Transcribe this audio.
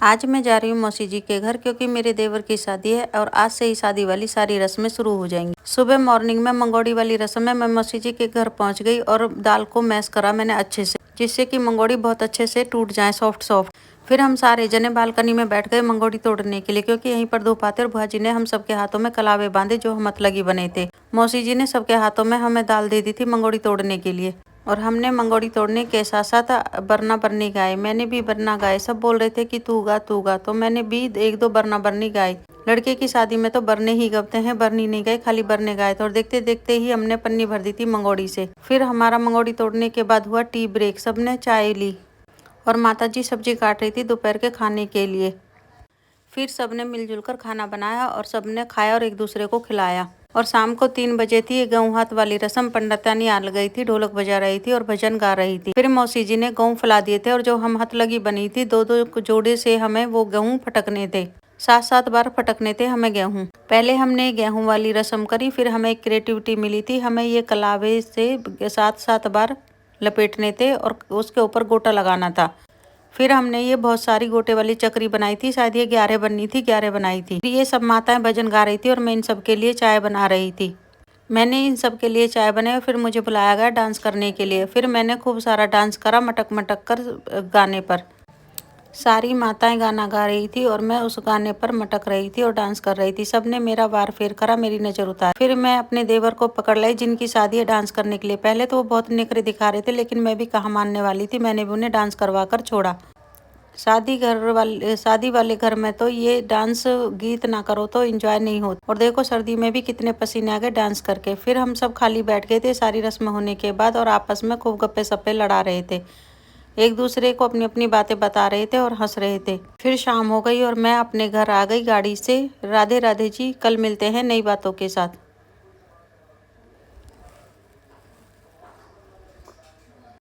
आज मैं जा रही हूँ मौसी जी के घर क्योंकि मेरे देवर की शादी है और आज से ही शादी वाली सारी रस्में शुरू हो जाएंगी। सुबह मॉर्निंग में मंगोड़ी वाली रस्म में मैं मौसी जी के घर पहुंच गई और दाल को मैश करा मैंने अच्छे से, जिससे कि मंगोड़ी बहुत अच्छे से टूट जाए, सॉफ्ट सॉफ्ट। फिर हम सारे जने बालकनी में बैठ गए मंगोड़ी तोड़ने के लिए, क्योंकि यहीं पर दो पाते और बुआ जी ने हम सबके हाथों में कलावे बांधे जो मतलगी बने थे। मौसी जी ने सबके हाथों में हमें दाल दे दी थी मंगोड़ी तोड़ने के लिए, और हमने मंगोड़ी तोड़ने के साथ साथ बरना बरनी गाए। मैंने भी बरना गाए। सब बोल रहे थे कि तू गा, तो मैंने भी एक दो बरना बरनी गाए। लड़के की शादी में तो बरने ही गवते हैं, बरनी नहीं गए, खाली बरने गाए थे। और देखते देखते ही हमने पन्नी भर दी थी मंगोड़ी से। फिर हमारा मंगोड़ी तोड़ने के बाद हुआ टी ब्रेक। सबने चाय ली और माता जी सब्जी काट रही थी दोपहर के खाने के लिए। फिर सबने मिलजुल कर खाना बनाया और सबने खाया और एक दूसरे को खिलाया। और शाम को 3 बजे थी ये गेहूं हाथ वाली रस्म। पंडितानी आ गई थी, ढोलक बजा रही थी और भजन गा रही थी। फिर मौसी जी ने गेहूं फैला दिए थे और जो हम हाथ लगी बनी थी, दो दो जोड़े से हमें वो गेहूं फटकने थे। 7-7 बार फटकने थे हमें गेहूं। पहले हमने गेहूं वाली रस्म करी, फिर हमें एक क्रिएटिविटी मिली थी। हमें ये कलावे से 7-7 बार लपेटने थे और उसके ऊपर गोटा लगाना था। फिर हमने ये बहुत सारी गोटे वाली चक्री बनाई थी, शायद ये 11 बननी थी, 11 बनाई थी। ये सब माताएं भजन गा रही थी और मैं इन सब के लिए चाय बना रही थी। मैंने इन सब के लिए चाय बनाई और फिर मुझे बुलाया गया डांस करने के लिए। फिर मैंने खूब सारा डांस करा मटक मटक कर गाने पर। सारी माताएं गाना गा रही थी और मैं उस गाने पर मटक रही थी और डांस कर रही थी। सबने मेरा वार फेर करा, मेरी नजर उतारी। फिर मैं अपने देवर को पकड़ लाई जिनकी शादी है डांस करने के लिए। पहले तो वो बहुत निखरे दिखा रहे थे, लेकिन मैं भी कहाँ मानने वाली थी। मैंने भी उन्हें डांस करवा कर छोड़ा। शादी वाले घर में तो ये डांस गीत ना करो तो एंजॉय नहीं होता। और देखो सर्दी में भी कितने पसीने आ गए डांस करके। फिर हम सब खाली बैठ गए थे सारी रस्म होने के बाद और आपस में खूब गप्पे सप्पे लड़ा रहे थे। एक दूसरे को अपनी अपनी बातें बता रहे थे और हंस रहे थे। फिर शाम हो गई और मैं अपने घर आ गई गाड़ी से। राधे राधे जी, कल मिलते हैं नई बातों के साथ।